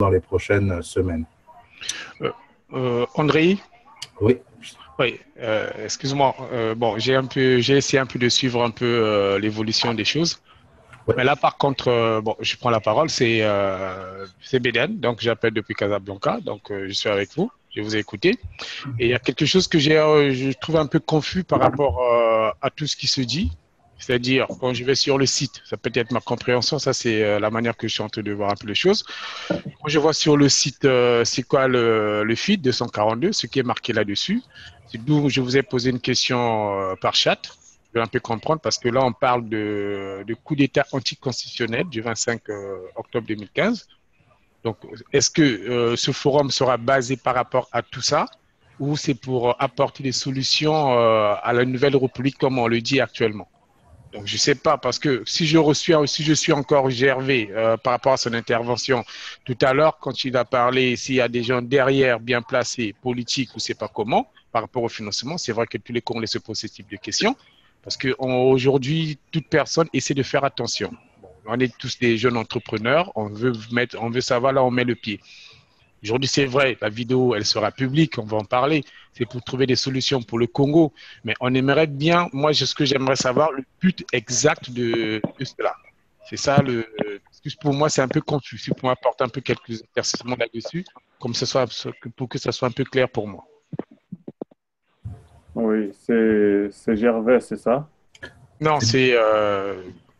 dans les prochaines semaines. André? Oui. Oui, excuse-moi. Bon, j'ai essayé un peu de suivre un peu l'évolution des choses. Ouais. Mais là, par contre, bon, je prends la parole. C'est Béden, donc j'appelle depuis Casablanca. Donc, je suis avec vous. Je vous ai écouté. Et il y a quelque chose que je trouve un peu confus par rapport à tout ce qui se dit. C'est-à-dire, quand je vais sur le site, ça peut être ma compréhension, ça c'est la manière que je suis en train de voir un peu les choses. Quand je vois sur le site, c'est quoi le feed 242, ce qui est marqué là-dessus. C'est d'où je vous ai posé une question par chat. Je vais un peu comprendre parce que là, on parle de coup d'État anticonstitutionnel du 25 octobre 2015. Donc, est-ce que ce forum sera basé par rapport à tout ça ou c'est pour apporter des solutions à la nouvelle République comme on le dit actuellement? Donc, je ne sais pas, parce que si je suis encore Gervais par rapport à son intervention tout à l'heure, quand il a parlé, s'il y a des gens derrière bien placés, politiques ou je ne sais pas comment, par rapport au financement, c'est vrai que tous les Congolais se posent ce type de questions, parce qu'aujourd'hui, toute personne essaie de faire attention. Bon, on est tous des jeunes entrepreneurs, on veut savoir là où on met le pied. Aujourd'hui, c'est vrai, la vidéo, elle sera publique, on va en parler. C'est pour trouver des solutions pour le Congo. Mais on aimerait bien, moi, ce que j'aimerais savoir, le but exact de cela. C'est ça, pour moi, c'est un peu confus. Si vous pouvez apporter un peu quelques éclaircissements là-dessus, pour que ça soit un peu clair pour moi. Oui, c'est Gervais, c'est ça? Non, c'est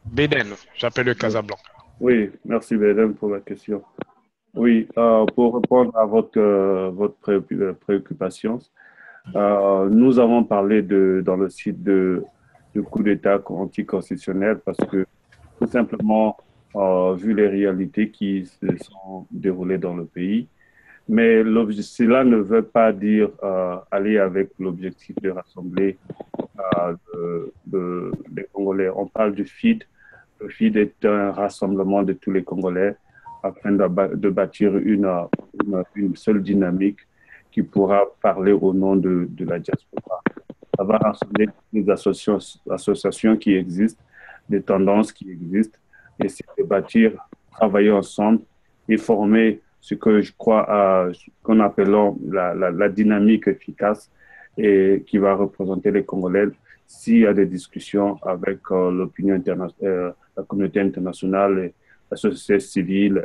Béden, j'appelle le Casablanca. Oui, merci Bédem pour la question. Oui, pour répondre à votre préoccupation, nous avons parlé dans le site de coup d'État anticonstitutionnel parce que tout simplement, vu les réalités qui se sont déroulées dans le pays, mais cela ne veut pas dire aller avec l'objectif de rassembler les Congolais. On parle du FID. Le FID est un rassemblement de tous les Congolais afin de bâtir une seule dynamique qui pourra parler au nom de la diaspora. Ça va rassembler des associations qui existent, des tendances qui existent, et c'est de bâtir, travailler ensemble et former ce que je crois qu'on appelons la dynamique efficace et qui va représenter les Congolais s'il y a des discussions avec l'opinion internationale, la communauté internationale, la société civile,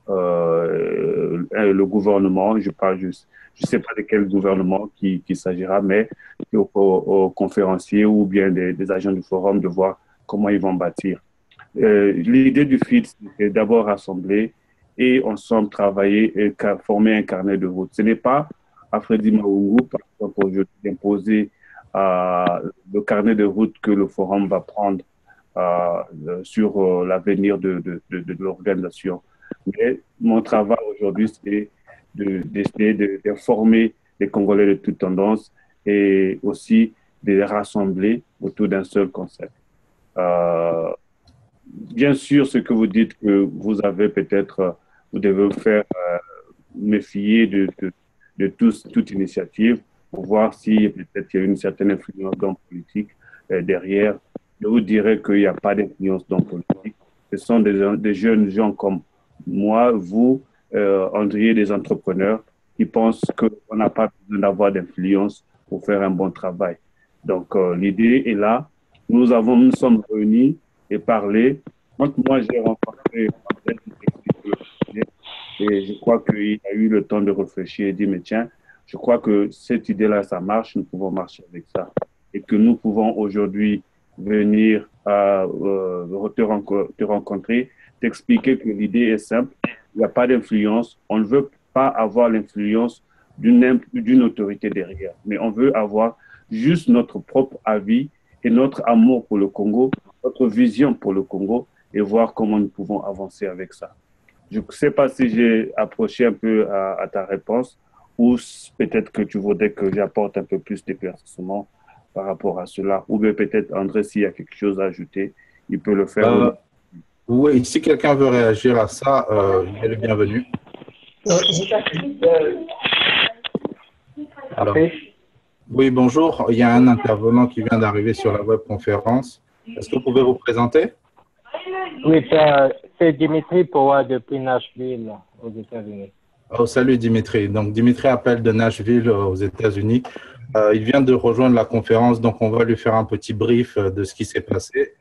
le gouvernement. Je ne sais pas de quel gouvernement qu'il s'agira, mais aux conférenciers ou bien des agents du forum de voir comment ils vont bâtir. L'idée du FIT, c'est d'abord rassembler et ensemble travailler et former un carnet de route. Ce n'est pas à Freddy Maungu, par exemple, aujourd'hui, d'imposer le carnet de route que le forum va prendre sur l'avenir de l'organisation. Mais mon travail aujourd'hui, c'est d'essayer de former les Congolais de toutes tendances et aussi de les rassembler autour d'un seul concept. Bien sûr, ce que vous dites que vous avez peut-être, vous devez faire méfier de toute initiative pour voir si peut-être il y a une certaine influence dans la politique derrière. Je vous dirais qu'il n'y a pas d'influence dans la politique. Ce sont des jeunes gens comme moi, vous, André, des entrepreneurs qui pensent qu'on n'a pas besoin d'avoir d'influence pour faire un bon travail. Donc, l'idée est là. Nous sommes réunis et parlé. Quand moi, j'ai rencontré et je crois qu'il a eu le temps de réfléchir et dit, mais tiens, je crois que cette idée-là, ça marche, nous pouvons marcher avec ça. Et que nous pouvons aujourd'hui venir te rencontrer, t'expliquer que l'idée est simple, il n'y a pas d'influence, on ne veut pas avoir l'influence d'une autorité derrière, mais on veut avoir juste notre propre avis et notre amour pour le Congo, notre vision pour le Congo et voir comment nous pouvons avancer avec ça. Je ne sais pas si j'ai approché un peu à ta réponse ou peut-être que tu voudrais que j'apporte un peu plus d'éclaircissement par rapport à cela. Ou bien peut-être André, s'il y a quelque chose à ajouter, il peut le faire. Oui, si quelqu'un veut réagir à ça, il est le bienvenu. Alors, oui, bonjour. Il y a un intervenant qui vient d'arriver sur la webconférence. Est-ce que vous pouvez vous présenter? Oui, c'est Dimitri Powa depuis Nashville. aux États-Unis. Oh, salut Dimitri. Donc Dimitri appelle de Nashville aux États-Unis. Il vient de rejoindre la conférence, donc on va lui faire un petit brief de ce qui s'est passé.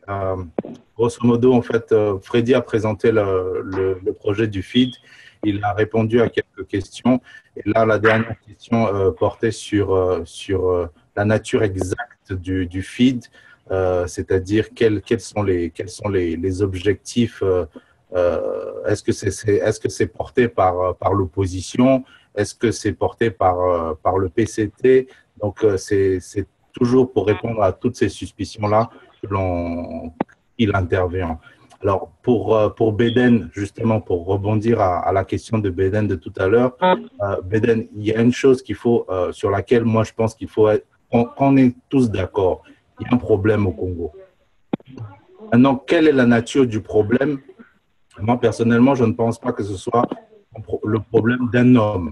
Grosso modo, en fait, Freddy a présenté le projet du feed. Il a répondu à quelques questions. Et là, la dernière question portait sur la nature exacte du feed, c'est-à-dire quels sont les objectifs. Est-ce que c'est porté par l'opposition? Est-ce que c'est porté par le PCT? Donc, c'est toujours pour répondre à toutes ces suspicions-là qu'il intervient. Alors, pour Beden, justement, pour rebondir à la question de Beden de tout à l'heure, Beden, il y a une chose sur laquelle moi, je pense qu'il faut qu'on est tous d'accord. Il y a un problème au Congo. Maintenant, quelle est la nature du problème? Moi, personnellement, je ne pense pas que ce soit le problème d'un homme.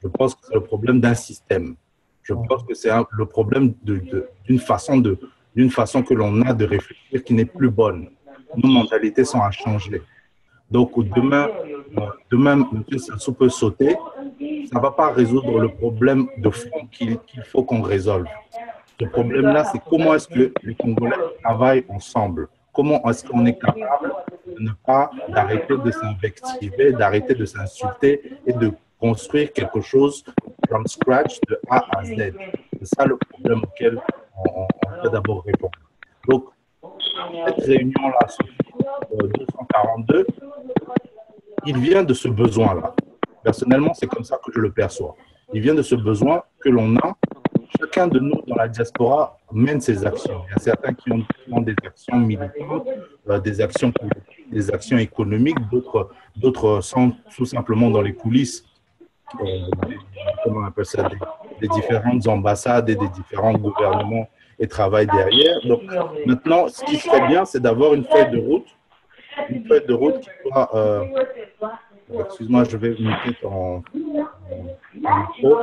Je pense que c'est le problème d'un système. Je pense que c'est le problème d'une façon que l'on a de réfléchir qui n'est plus bonne. Nos mentalités sont à changer. Donc, demain, M. Sassou peut sauter. Ça ne va pas résoudre le problème de fond qu'il faut qu'on résolve. Ce problème-là, c'est comment est-ce que les Congolais travaillent ensemble. Comment est-ce qu'on est capable d'arrêter de s'invectiver, d'arrêter de s'insulter et de construire quelque chose from scratch de A à Z. C'est ça le problème auquel on peut d'abord répondre. Donc, cette réunion-là, 242, il vient de ce besoin-là. Personnellement, c'est comme ça que je le perçois. Il vient de ce besoin que l'on a. Chacun de nous dans la diaspora mène ses actions. Il y a certains qui ont des actions militantes, des actions politiques, des actions économiques, d'autres sont tout simplement dans les coulisses, comment on appelle ça, des différentes ambassades et des différents gouvernements et travaillent derrière. Donc maintenant, ce qui serait bien, c'est d'avoir une feuille de route qui soit... excuse-moi, je vais muter ton micro.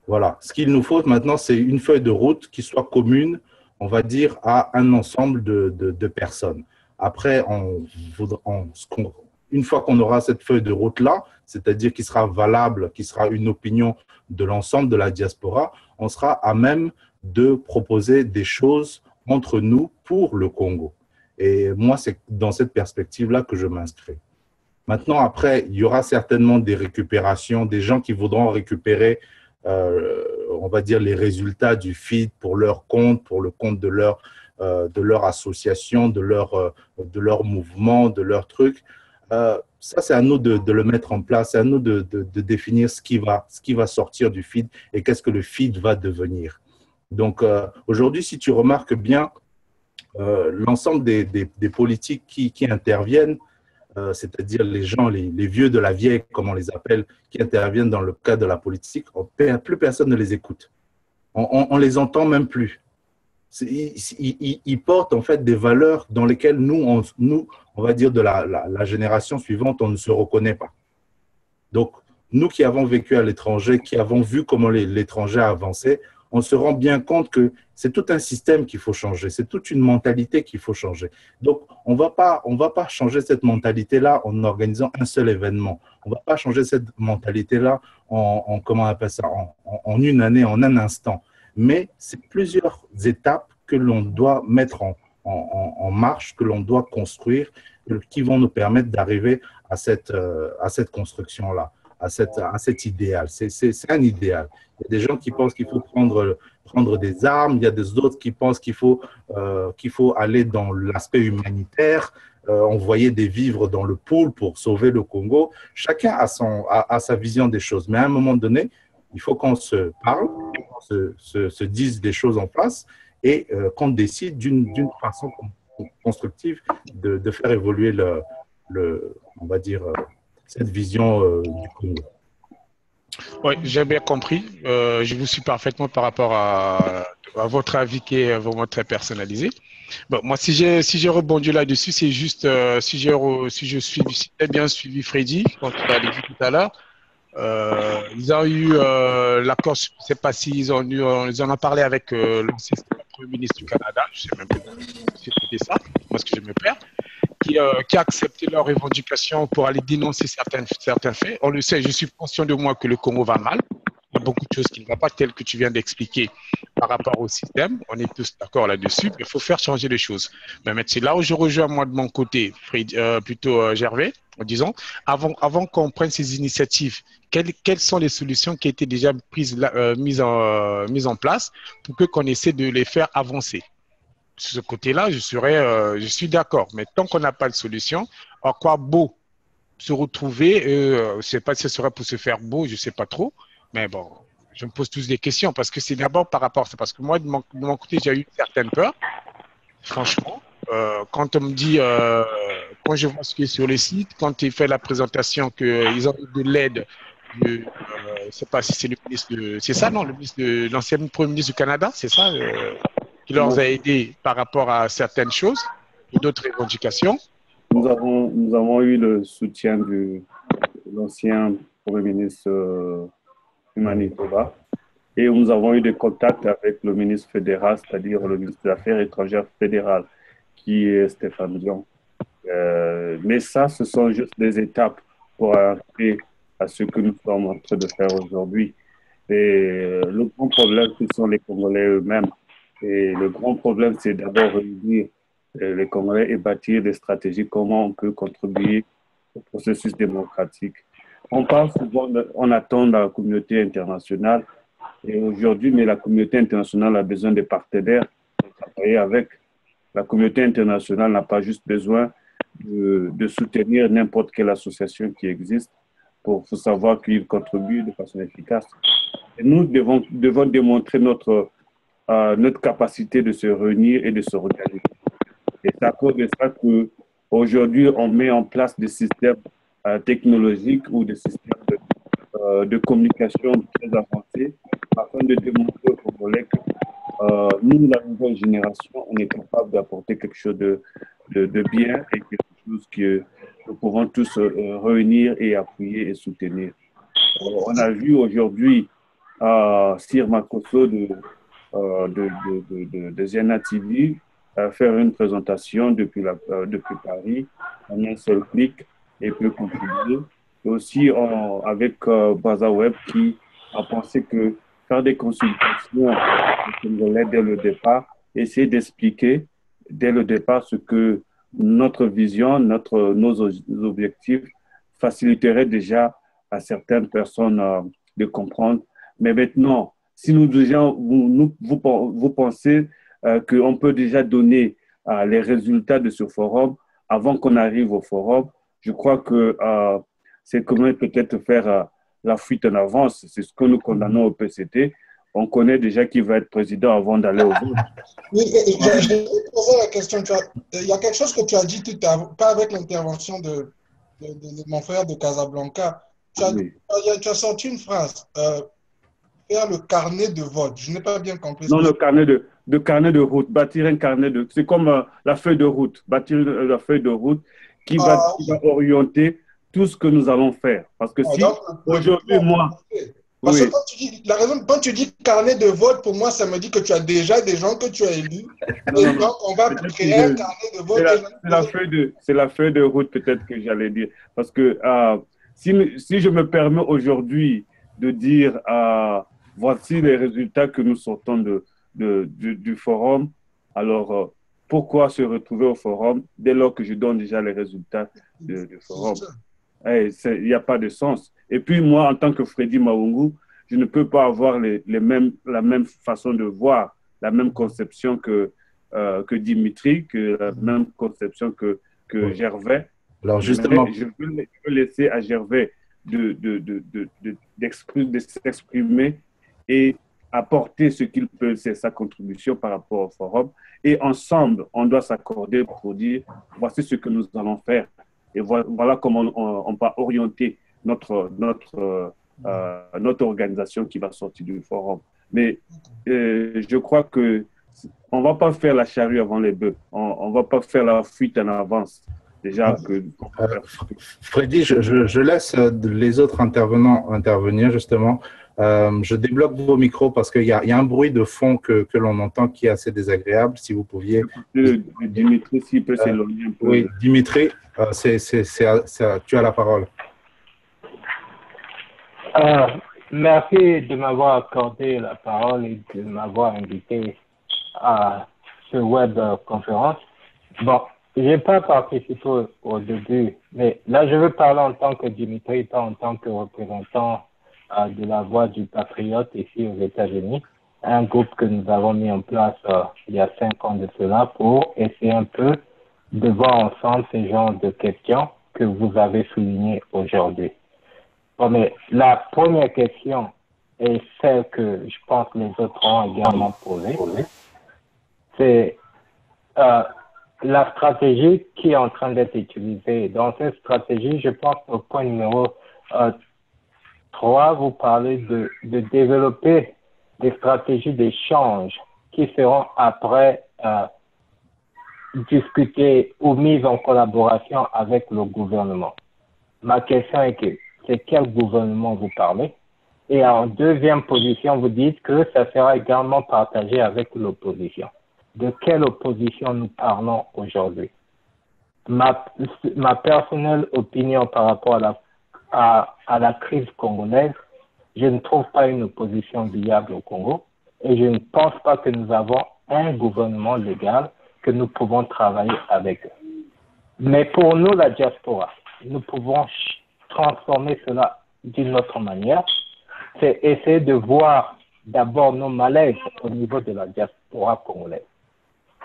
Voilà. Ce qu'il nous faut maintenant, c'est une feuille de route qui soit commune, on va dire, à un ensemble de personnes. Après, une fois qu'on aura cette feuille de route-là, c'est-à-dire qui sera valable, qui sera une opinion de l'ensemble de la diaspora, on sera à même de proposer des choses entre nous pour le Congo. Et moi, c'est dans cette perspective-là que je m'inscris. Maintenant, après, il y aura certainement des récupérations, des gens qui voudront récupérer on va dire, les résultats du feed pour leur compte, pour le compte de leur association, de leur mouvement, de leur truc. Ça, c'est à nous de le mettre en place, c'est à nous de définir ce qui va sortir du feed et qu'est-ce que le feed va devenir. Donc, aujourd'hui, si tu remarques bien, l'ensemble des politiques qui interviennent, c'est-à-dire les gens, les vieux de la vieille, comme on les appelle, qui interviennent dans le cadre de la politique, plus personne ne les écoute. On les entend même plus. Ils portent en fait des valeurs dans lesquelles nous, on va dire de la génération suivante, on ne se reconnaît pas. Donc, nous qui avons vécu à l'étranger, qui avons vu comment l'étranger a avancé, on se rend bien compte que c'est tout un système qu'il faut changer, c'est toute une mentalité qu'il faut changer. Donc, on va pas changer cette mentalité-là en organisant un seul événement. On ne va pas changer cette mentalité-là comment on appelle ça, en une année, en un instant. Mais c'est plusieurs étapes que l'on doit mettre en marche, que l'on doit construire, qui vont nous permettre d'arriver à cette construction-là, à cet idéal. C'est un idéal. Il y a des gens qui pensent qu'il faut prendre des armes, il y a des autres qui pensent qu'il faut aller dans l'aspect humanitaire, envoyer des vivres dans le pool pour sauver le Congo. Chacun a sa vision des choses. Mais à un moment donné, il faut qu'on se parle, qu'on se dise des choses en face et qu'on décide d'une façon constructive de faire évoluer on va dire, cette vision du Congo. Oui, j'ai bien compris. Je vous suis parfaitement par rapport à votre avis qui est vraiment très personnalisé. Bon, moi, si j'ai rebondi là-dessus, c'est juste si j'ai bien suivi Freddy, quand tu l'as dit tout à l'heure, ils ont eu l'accord, je ne sais pas s'ils ils en ont parlé avec l'ancien Premier ministre du Canada, je ne sais même pas si c'était ça, parce que je me perds. qui a accepté leurs revendications pour aller dénoncer certains faits. On le sait, je suis conscient de moi que le Congo va mal. Il y a beaucoup de choses qui ne vont pas, telles que tu viens d'expliquer par rapport au système. On est tous d'accord là-dessus. Il faut faire changer les choses. Mais c'est là où je rejoins, moi, de mon côté, Gervais, en disant, avant qu'on prenne ces initiatives, quelles sont les solutions qui étaient déjà mises en place pour qu'on essaie de les faire avancer? Sur ce côté-là, je suis d'accord. Mais tant qu'on n'a pas de solution, à quoi beau se retrouver, je ne sais pas si ce serait pour se faire beau, je ne sais pas trop. Mais bon, je me pose tous des questions parce que c'est d'abord par rapport à ça. Parce que moi, de mon côté, j'ai eu certaines peurs. Franchement, quand on me dit, quand je vois ce qui est sur les sites, quand il fait la présentation qu'ils ont eu de l'aide, je ne sais pas si c'est le ministre c'est ça, non, le ministre de l'ancien Premier ministre du Canada, c'est ça, qui leur a aidé par rapport à certaines choses et d'autres revendications. Nous avons eu le soutien de l'ancien Premier ministre du Manitoba et nous avons eu des contacts avec le ministre fédéral, c'est-à-dire le ministre des Affaires étrangères fédéral, qui est Stéphane Dion. Mais ça, ce sont juste des étapes pour arriver à ce que nous sommes en train de faire aujourd'hui. Et le grand problème, ce sont les Congolais eux-mêmes. Et le grand problème, c'est d'abord réunir les Congolais et bâtir des stratégies, comment on peut contribuer au processus démocratique. On parle souvent, on attend la communauté internationale, et aujourd'hui, mais la communauté internationale a besoin de partenaires pour travailler avec. La communauté internationale n'a pas juste besoin de soutenir n'importe quelle association qui existe pour savoir qu'ils contribuent de façon efficace. Et nous devons démontrer notre capacité de se réunir et de se organiser. Et c'est à cause de ça qu'aujourd'hui, on met en place des systèmes technologiques ou des systèmes de communication très avancés afin de démontrer aux Congolais que nous, la nouvelle génération, on est capable d'apporter quelque chose de bien et quelque chose que nous pouvons tous réunir et appuyer et soutenir. On a vu aujourd'hui Sir Makosso de Ziana TV faire une présentation depuis Paris en un seul clic et peut contribuer. Et aussi avec BazaWeb qui a pensé que faire des consultations congolais dès le départ, essayer d'expliquer dès le départ ce que notre vision, nos objectifs faciliterait déjà à certaines personnes de comprendre. Mais maintenant, si vous pensez qu'on peut déjà donner les résultats de ce forum avant qu'on arrive au forum, je crois que c'est comment peut-être faire la fuite en avance. C'est ce que nous condamnons au PCT. On connaît déjà qui va être président avant d'aller au vote. Oui, je vais poser la question. Il y a quelque chose que tu as dit tout à l'heure, pas avec l'intervention de mon frère de Casablanca. Tu as sorti une phrase, faire le carnet de vote. Je n'ai pas bien compris. Non, le carnet de route, bâtir un carnet de... C'est comme la feuille de route, bâtir la feuille de route qui va orienter tout ce que nous allons faire. Parce que si aujourd'hui, moi... Parce que quand tu dis carnet de vote, pour moi, ça me dit que tu as déjà des gens que tu as élus. Et donc, on va créer un carnet de vote. C'est la feuille de route, peut-être que j'allais dire. Parce que si je me permets aujourd'hui de dire voici les résultats que nous sortons du forum, alors pourquoi se retrouver au forum dès lors que je donne déjà les résultats du forum? Il n'y a pas de sens. Et puis moi, en tant que Freddy Maungu, je ne peux pas avoir la même façon de voir, la même conception que Dimitri, que la même conception que Gervais. Alors justement, je veux laisser à Gervais de s'exprimer et apporter ce qu'il peut, c'est sa contribution par rapport au forum. Et ensemble, on doit s'accorder pour dire, voici ce que nous allons faire. Et voilà comment on va orienter notre organisation qui va sortir du forum. Mais je crois que on ne va pas faire la charrue avant les bœufs. On ne va pas faire la fuite en avance. Déjà que... Freddy, je laisse les autres intervenants intervenir justement. Je débloque vos micros parce qu'il y a un bruit de fond que l'on entend qui est assez désagréable. Si vous pouviez… Dimitri, s'il peut s'éloigner un peu. Oui, Dimitri, tu as la parole. Merci de m'avoir accordé la parole et de m'avoir invité à ce web conférence. Bon, je n'ai pas participé au début, mais là, je veux parler en tant que Dimitri, pas en tant que représentant de la Voix du Patriote ici aux États-Unis, un groupe que nous avons mis en place il y a 5 ans de cela pour essayer un peu de voir ensemble ces genres de questions que vous avez soulignées aujourd'hui. Bon, mais la première question est celle que je pense que les autres ont également posée. C'est la stratégie qui est en train d'être utilisée. Dans cette stratégie, je pense au point numéro 3, vous parlez de développer des stratégies d'échange qui seront après discutées ou mises en collaboration avec le gouvernement. Ma question est que c'est quel gouvernement vous parlez? Et en deuxième position, vous dites que ça sera également partagé avec l'opposition. De quelle opposition nous parlons aujourd'hui? Ma personnelle opinion par rapport à la crise congolaise, je ne trouve pas une opposition viable au Congo et je ne pense pas que nous avons un gouvernement légal que nous pouvons travailler avec eux. Mais pour nous, la diaspora, nous pouvons transformer cela d'une autre manière. C'est essayer de voir d'abord nos malaises au niveau de la diaspora congolaise.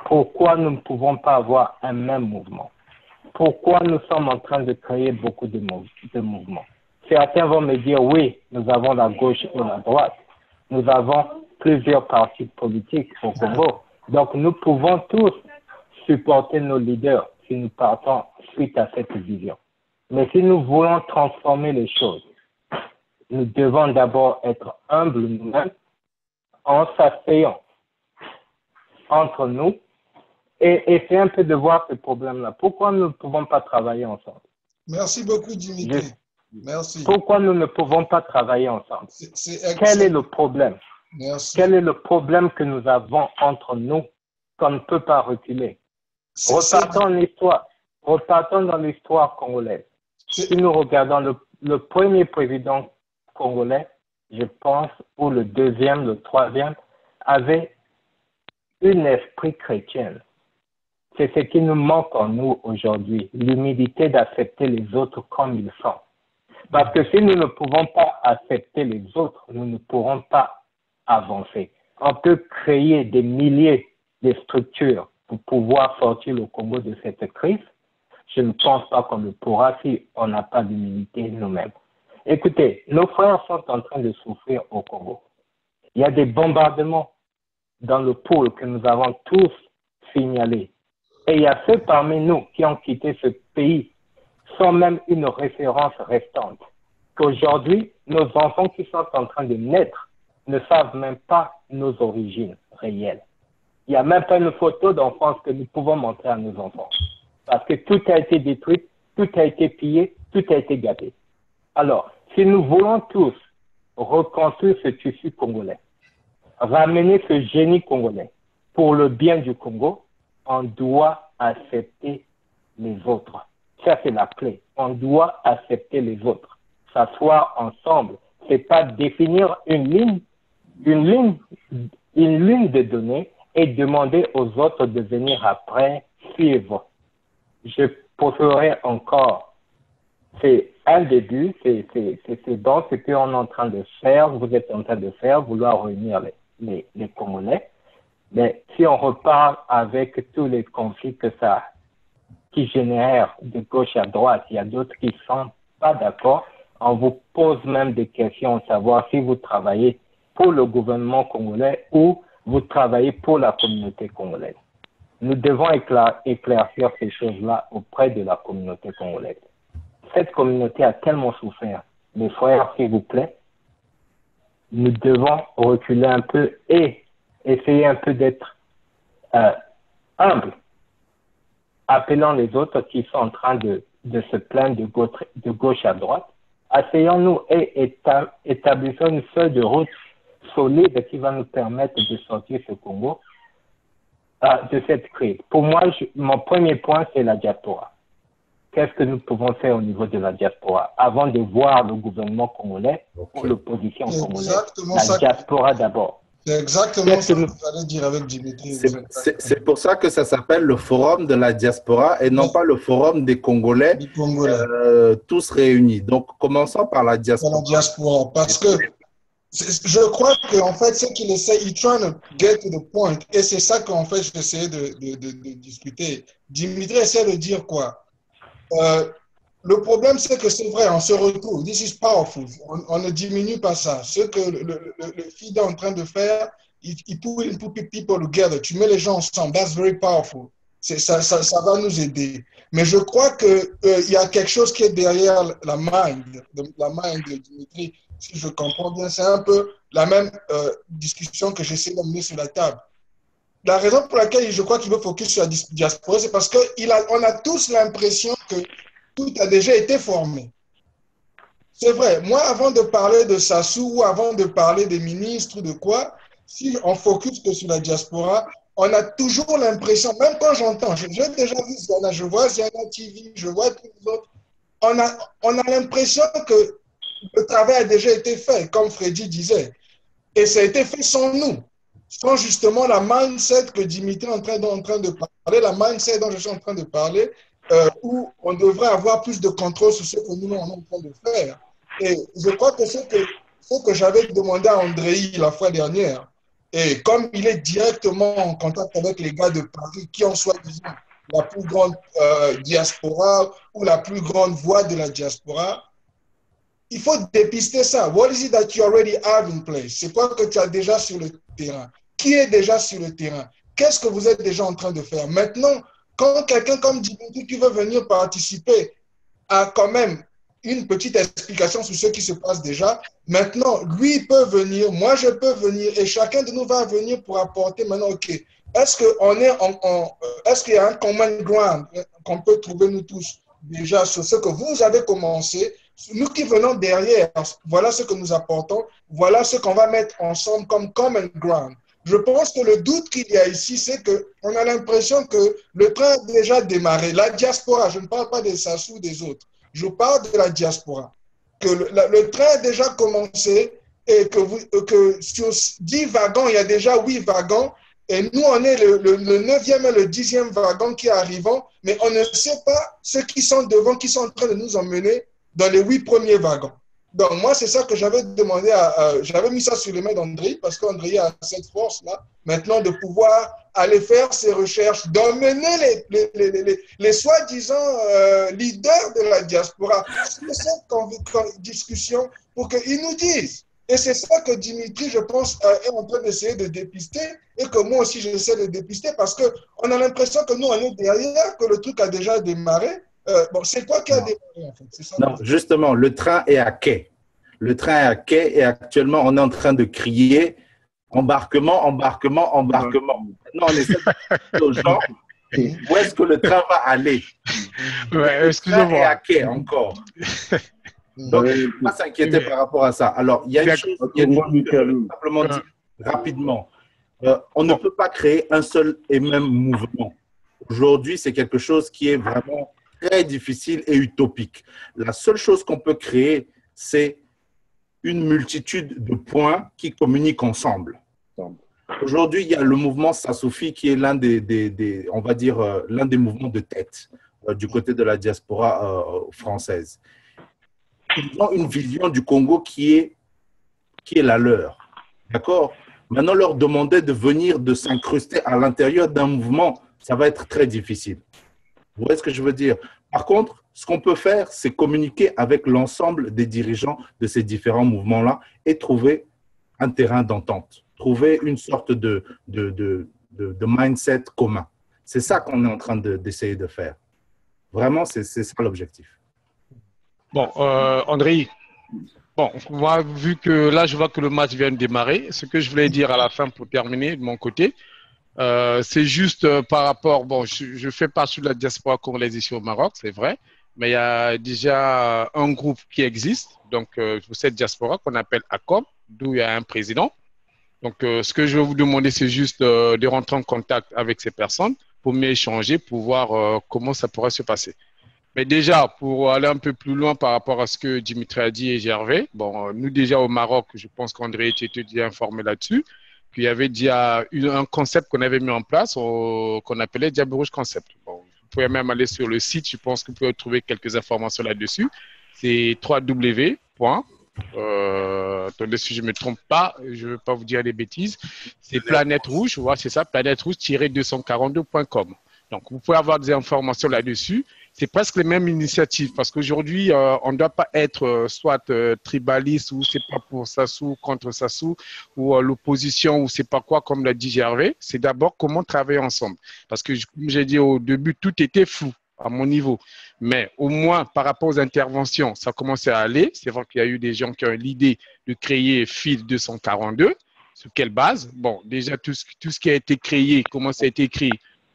Pourquoi nous ne pouvons pas avoir un même mouvement? Pourquoi nous sommes en train de créer beaucoup de mouvements? Certains vont me dire, oui, nous avons la gauche et la droite. Nous avons plusieurs partis politiques au Congo. Donc, nous pouvons tous supporter nos leaders si nous partons suite à cette vision. Mais si nous voulons transformer les choses, nous devons d'abord être humbles nous-mêmes en s'asseyant entre nous et essayer un peu de voir ce problème-là. Pourquoi nous ne pouvons pas travailler ensemble? Merci beaucoup, Dimitri. Merci. Pourquoi nous ne pouvons pas travailler ensemble? Quel est le problème? Merci. Quel est le problème que nous avons entre nous qu'on ne peut pas reculer? Repartons dans l'histoire congolaise. Si nous regardons le premier président congolais, je pense, ou le deuxième, le troisième, avait un esprit chrétien. C'est ce qui nous manque en nous aujourd'hui, l'humilité d'accepter les autres comme ils sont. Parce que si nous ne pouvons pas accepter les autres, nous ne pourrons pas avancer. On peut créer des milliers de structures pour pouvoir sortir le Congo de cette crise. Je ne pense pas qu'on le pourra si on n'a pas d'humilité nous-mêmes. Écoutez, nos frères sont en train de souffrir au Congo. Il y a des bombardements dans le pôle que nous avons tous signalés. Et il y a ceux parmi nous qui ont quitté ce pays sans même une référence restante. Qu'aujourd'hui, nos enfants qui sont en train de naître ne savent même pas nos origines réelles. Il n'y a même pas une photo d'enfance que nous pouvons montrer à nos enfants. Parce que tout a été détruit, tout a été pillé, tout a été gâté. Alors, si nous voulons tous reconstruire ce tissu congolais, ramener ce génie congolais pour le bien du Congo, on doit accepter les autres. Ça, c'est la clé. On doit accepter les autres. S'asseoir ensemble. C'est pas définir une ligne de données et demander aux autres de venir après suivre. Je préférerais encore, c'est un début, c'est bon ce qu'on est en train de faire, vous êtes en train de faire, vouloir réunir les Congolais. Mais si on repart avec tous les conflits qui génèrent de gauche à droite, il y a d'autres qui ne sont pas d'accord. On vous pose même des questions, savoir si vous travaillez pour le gouvernement congolais ou vous travaillez pour la communauté congolaise. Nous devons éclaircir ces choses-là auprès de la communauté congolaise. Cette communauté a tellement souffert. Mes frères, s'il vous plaît, nous devons reculer un peu et essayer un peu d'être humbles, appelant les autres qui sont en train de se plaindre de gauche à droite Asseyons-nous et établissons une feuille de route solide qui va nous permettre de sortir ce Congo de cette crise. Pour moi, mon premier point, c'est la diaspora. Qu'est-ce que nous pouvons faire au niveau de la diaspora avant de voir le gouvernement congolais ou l'opposition congolaise? La diaspora d'abord. C'est exactement ce que j'allais dire avec Dimitri. C'est pour ça que ça s'appelle le forum de la diaspora et non pas le forum des Congolais, tous réunis. Donc, commençons par la diaspora. La diaspora, parce que je crois qu'en fait, ce qu'il essaie, il trying to get to the point. Et c'est ça qu'en fait, j'essayais de discuter. Dimitri essaie de dire quoi? Le problème, c'est que c'est vrai, on se retrouve. This is powerful. On ne diminue pas ça. Ce que le FIDA est en train de faire, il put people together. Tu mets les gens ensemble. That's very powerful. Ça va nous aider. Mais je crois qu'il y a quelque chose qui est derrière la mind de Dimitri. Si je comprends bien, c'est un peu la même discussion que j'essaie d'amener sur la table. La raison pour laquelle je crois qu'il veut focus sur la diaspora, c'est parce qu'on a tous l'impression que tout a déjà été formé. C'est vrai. Moi, avant de parler de Sassou ou avant de parler des ministres ou de quoi, si on focus que sur la diaspora, on a toujours l'impression, même quand j'entends, j'ai déjà vu Ziana, je vois Ziana TV, je vois tous les autres, on a l'impression que le travail a déjà été fait, comme Freddy disait. Et ça a été fait sans nous. Sans justement la mindset que Dimitri est en train de parler, la mindset dont je suis en train de parler, où on devrait avoir plus de contrôle sur ce que nous, on est en train de faire. Et je crois que ce que j'avais demandé à Andrei la fois dernière, et comme il est directement en contact avec les gars de Paris, qui ont soi-disant la plus grande diaspora ou la plus grande voix de la diaspora, il faut dépister ça. What is it that you already have in place? C'est quoi que tu as déjà sur le terrain? Qui est déjà sur le terrain? Qu'est-ce que vous êtes déjà en train de faire? Maintenant, quand quelqu'un comme Dimitri qui veut venir participer a quand même une petite explication sur ce qui se passe déjà, maintenant, lui peut venir, moi je peux venir et chacun de nous va venir pour apporter maintenant, OK, est-ce qu'il y a un common ground qu'on peut trouver nous tous déjà sur ce que vous avez commencé? Nous qui venons derrière, voilà ce que nous apportons, voilà ce qu'on va mettre ensemble comme common ground. Je pense que le doute qu'il y a ici, c'est qu'on a l'impression que le train a déjà démarré. La diaspora, je ne parle pas des Sassou ou des autres, je parle de la diaspora. Que le train a déjà commencé et que sur 10 wagons, il y a déjà 8 wagons. Et nous, on est le 9e et le 10e wagon qui arrivent, mais on ne sait pas ceux qui sont devant, qui sont en train de nous emmener dans les 8 premiers wagons. Donc, moi, c'est ça que j'avais demandé j'avais mis ça sur les mains d'André, parce qu'André a cette force-là, maintenant, de pouvoir aller faire ses recherches, d'emmener les soi-disant leaders de la diaspora sur cette discussion pour qu'ils nous disent. Et c'est ça que Dimitri, je pense, est en train d'essayer de dépister et que moi aussi, j'essaie de dépister parce qu'on a l'impression que nous, on est derrière, que le truc a déjà démarré. Bon, c'est quoi qui a démarré en fait? C'est ça. Non, justement, le train est à quai. Le train est à quai et actuellement, on est en train de crier embarquement, embarquement, embarquement. Maintenant, on essaie de dire aux gens où est-ce que le train va aller. Ouais, excusez-moi. Le train est à quai encore. Donc, il ne faut pas s'inquiéter par rapport à ça. Alors, il y a une chose que je veux simplement dire rapidement. On ne peut pas créer un seul et même mouvement. Aujourd'hui, c'est quelque chose qui est vraiment très difficile et utopique. La seule chose qu'on peut créer, c'est une multitude de points qui communiquent ensemble. Aujourd'hui, il y a le mouvement Sassoufi qui est l'un on va dire, l'un des mouvements de tête du côté de la diaspora française. Ils ont une vision du Congo qui est la leur. D'accord? Maintenant, leur demander de venir, de s'incruster à l'intérieur d'un mouvement, ça va être très difficile. Vous voyez ce que je veux dire? Par contre, ce qu'on peut faire, c'est communiquer avec l'ensemble des dirigeants de ces différents mouvements-là et trouver un terrain d'entente, trouver une sorte de mindset commun. C'est ça qu'on est en train d'essayer de faire. Vraiment, c'est ça l'objectif. Bon, André, bon, moi, vu que là, je vois que le match vient de démarrer, ce que je voulais dire à la fin pour terminer de mon côté, c'est juste par rapport, bon, je fais partie de la diaspora congolaise ici au Maroc, c'est vrai, mais il y a déjà un groupe qui existe, donc pour cette diaspora qu'on appelle ACOM, d'où il y a un président. Donc, ce que je vais vous demander, c'est juste de rentrer en contact avec ces personnes pour mieux échanger, pour voir comment ça pourrait se passer. Mais déjà, pour aller un peu plus loin par rapport à ce que Dimitri a dit et Gervais, bon, nous déjà au Maroc, je pense qu'André était déjà informé là-dessus, qu'il y avait déjà un concept qu'on avait mis en place, qu'on appelait Diable Rouge Concept. Bon, vous pouvez même aller sur le site, je pense que vous pouvez trouver quelques informations là-dessus. C'est attendez, si je ne me trompe pas, je ne veux pas vous dire des bêtises, c'est Planète Rouge, voilà, c'est ça, planète rouge-242.com. Donc, vous pouvez avoir des informations là-dessus. C'est presque les mêmes initiatives parce qu'aujourd'hui, on ne doit pas être soit tribaliste ou c'est pas pour Sassou, contre Sassou ou l'opposition ou c'est pas quoi, comme l'a dit Gervais. C'est d'abord comment travailler ensemble. Parce que, comme j'ai dit au début, tout était flou à mon niveau. Mais au moins, par rapport aux interventions, ça commençait à aller. C'est vrai qu'il y a eu des gens qui ont eu l'idée de créer FIL 242. Sur quelle base? Bon, déjà, tout ce qui a été créé, comment ça a été écrit,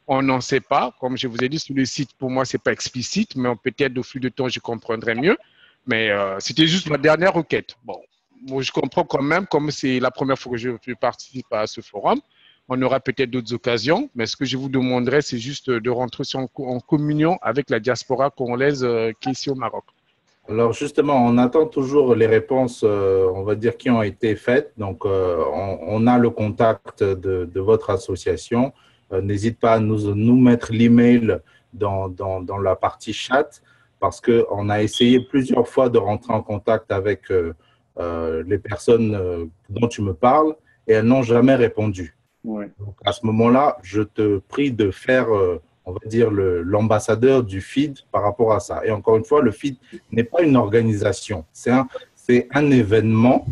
on n'en sait pas. Comme je vous ai dit, sur le site, pour moi, ce n'est pas explicite, mais peut-être au fil du temps, je comprendrai mieux. Mais c'était juste ma dernière requête. Bon, moi, je comprends quand même, comme c'est la première fois que je participe à ce forum, on aura peut-être d'autres occasions, mais ce que je vous demanderai, c'est juste de rentrer en communion avec la diaspora congolaise qui est ici au Maroc. Alors justement, on attend toujours les réponses, on va dire, qui ont été faites. Donc, on a le contact de votre association. N'hésite pas à nous mettre l'email dans la partie chat parce qu'on a essayé plusieurs fois de rentrer en contact avec les personnes dont tu me parles et elles n'ont jamais répondu. Ouais. Donc, à ce moment-là, je te prie de faire, on va dire, l'ambassadeur du FID par rapport à ça. Et encore une fois, le FID n'est pas une organisation, c'est un événement.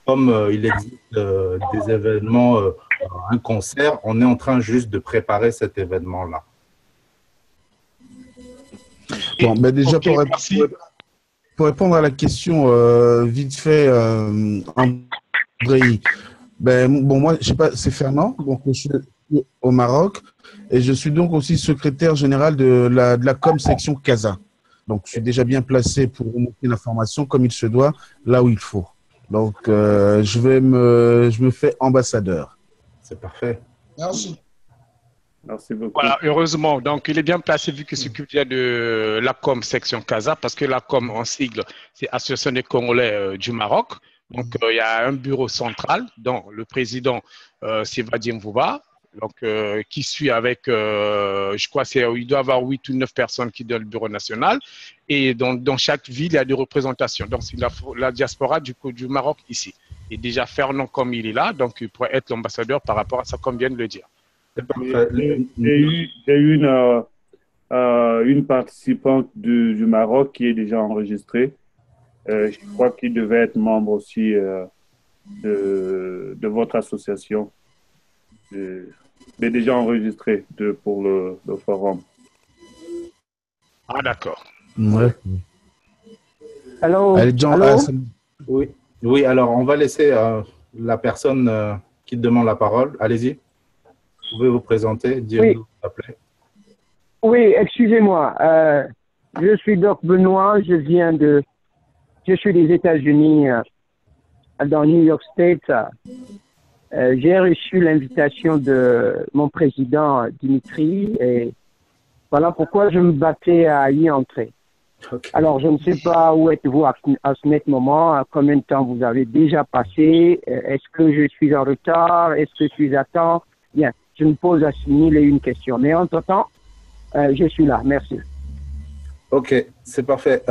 Comme il existe des événements, un concert, on est en train juste de préparer cet événement-là. Bon, ben déjà, okay, pour répondre à la question vite fait, André, ben, bon, moi, je sais pas, c'est Fernand, donc je suis au Maroc et je suis donc aussi secrétaire général de la com section Casa. Donc, je suis déjà bien placé pour remonter l'information comme il se doit, là où il faut. Donc, je me fais ambassadeur. C'est parfait. Merci. Merci beaucoup. Voilà, heureusement. Donc, il est bien placé vu que ce qui vient de l'ACOM section Casa, parce que l'ACOM en sigle, c'est Association des Congolais du Maroc. Donc, il y a un bureau central dont le président, c'est Vadim Vouba, donc, qui suit avec, je crois, il doit y avoir 8 ou 9 personnes qui donnent le bureau national. Et dans chaque ville, il y a des représentations. Donc, c'est la diaspora du Maroc ici. Et déjà, Fernand, comme il est là, donc il pourrait être l'ambassadeur par rapport à ça, comme vient de le dire. J'ai eu une participante du Maroc qui est déjà enregistrée. Je crois qu'il devait être membre aussi de votre association. Mais déjà enregistré pour le forum. Ah, d'accord. Ouais. Allô? Allez, Jean, Oui, alors on va laisser la personne qui demande la parole. Allez-y. Vous pouvez vous présenter, dire Oui. s'il vous plaît. Oui, excusez-moi. Je suis Doc Benoît. Je suis des États-Unis, dans New York State. J'ai reçu l'invitation de mon président Dimitri et voilà pourquoi je me battais à y entrer. Okay. Alors, je ne sais pas où êtes-vous à ce moment, combien de temps vous avez déjà passé, est-ce que je suis en retard, est-ce que je suis à temps? Bien, je me pose à 1001 questions, mais entre-temps, je suis là, merci. Ok, c'est parfait.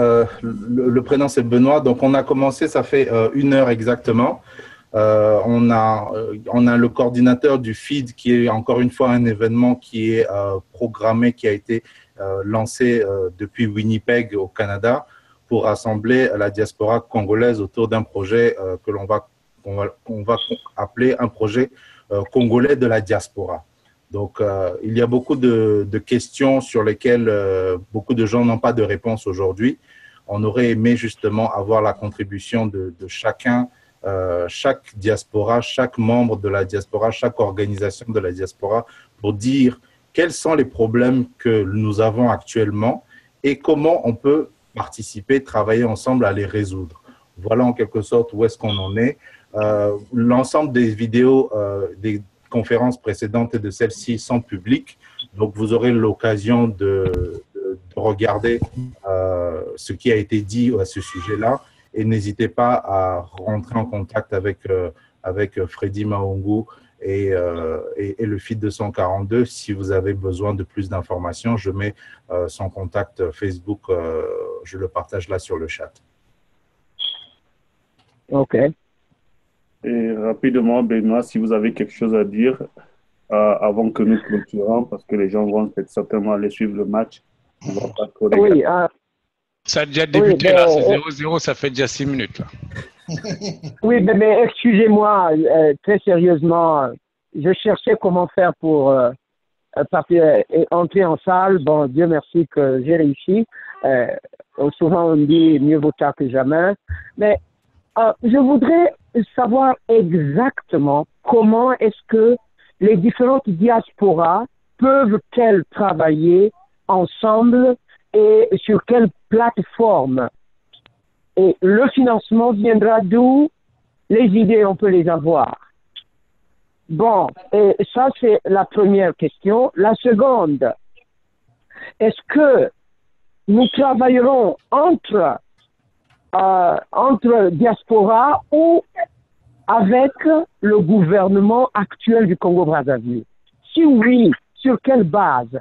Le prénom, c'est Benoît. Donc, on a commencé, ça fait 1 heure exactement. On a le coordinateur du FID qui est encore une fois un événement qui est programmé, qui a été lancé depuis Winnipeg au Canada pour rassembler la diaspora congolaise autour d'un projet qu'on va appeler un projet congolais de la diaspora. Donc, il y a beaucoup de questions sur lesquelles beaucoup de gens n'ont pas de réponse aujourd'hui. On aurait aimé justement avoir la contribution de chacun, chaque diaspora, chaque membre de la diaspora, chaque organisation de la diaspora pour dire quels sont les problèmes que nous avons actuellement et comment on peut participer, travailler ensemble à les résoudre. Voilà en quelque sorte où est-ce qu'on en est. L'ensemble des vidéos des conférences précédentes et de celles-ci sont publiques, donc vous aurez l'occasion de regarder ce qui a été dit à ce sujet-là, et n'hésitez pas à rentrer en contact avec Freddy Mahungu et le FIT 242 si vous avez besoin de plus d'informations. Je mets son contact Facebook, je le partage là sur le chat. OK. Et rapidement, Benoît, si vous avez quelque chose à dire avant que nous clôturons, parce que les gens vont certainement aller suivre le match. On va pas trop Oui, ça a déjà débuté, oui, là. C'est 0-0, ça fait déjà 6 minutes, là. oui, mais excusez-moi, très sérieusement, je cherchais comment faire pour entrer en salle. Bon, Dieu merci que j'ai réussi. Souvent, on dit mieux vaut tard que jamais. Mais je voudrais savoir exactement comment est-ce que les différentes diasporas peuvent-elles travailler ensemble et sur quelle plateforme. Et le financement viendra d'où? Les idées, on peut les avoir. Bon, et ça c'est la première question. La seconde, est-ce que nous travaillerons entre diaspora ou avec le gouvernement actuel du Congo-Brazzaville? Si oui, sur quelle base?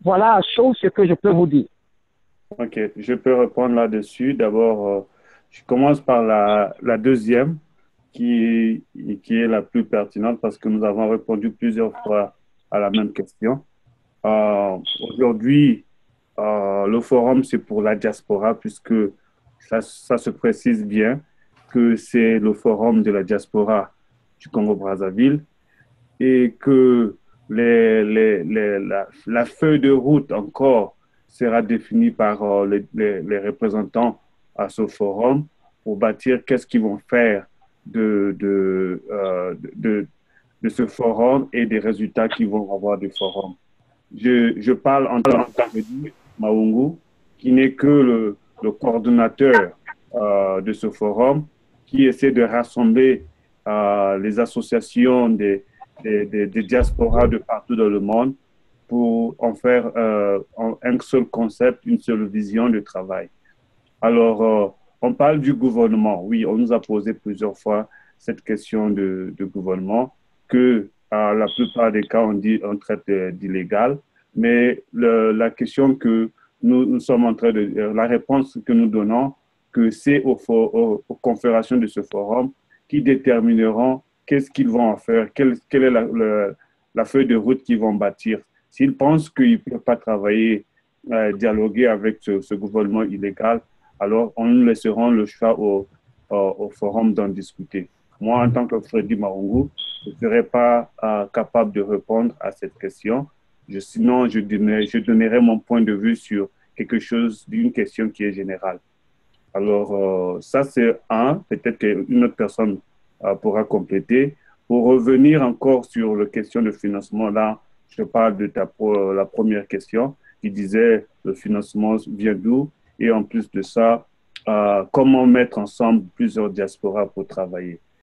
Voilà chose ce que je peux vous dire. Ok, je peux répondre là-dessus. D'abord, je commence par la deuxième, qui est la plus pertinente parce que nous avons répondu plusieurs fois à la même question. Aujourd'hui, le forum, c'est pour la diaspora, puisque ça se précise bien que c'est le forum de la diaspora du Congo-Brazzaville et que la feuille de route encore sera définie par les représentants à ce forum pour bâtir qu'est-ce qu'ils vont faire de ce forum et des résultats qu'ils vont avoir du forum. Je parle en tant que Mahungu, qui n'est que le coordonnateur de ce forum, qui essaie de rassembler les associations des diasporas de partout dans le monde pour en faire un seul concept, une seule vision de travail. Alors, on parle du gouvernement. Oui, on nous a posé plusieurs fois cette question de gouvernement que la plupart des cas, on traite d'illégal. Mais la question que nous sommes en train de... la réponse que nous donnons, que c'est aux conférences de ce forum qui détermineront qu'est-ce qu'ils vont en faire, quelle est la feuille de route qu'ils vont bâtir. S'ils pensent qu'ils ne peuvent pas travailler, dialoguer avec ce gouvernement illégal, alors on nous laisserons le choix au forum d'en discuter. Moi, en tant que Freddy Mahungu, je ne serais pas capable de répondre à cette question. Sinon, je donnerai mon point de vue sur une question qui est générale. Alors, ça, c'est peut-être qu'une autre personne pourra compléter. Pour revenir encore sur la question de financement, là, je parle de la première question qui disait le financement vient d'où et en plus de ça, comment mettre ensemble plusieurs diasporas pour travailler.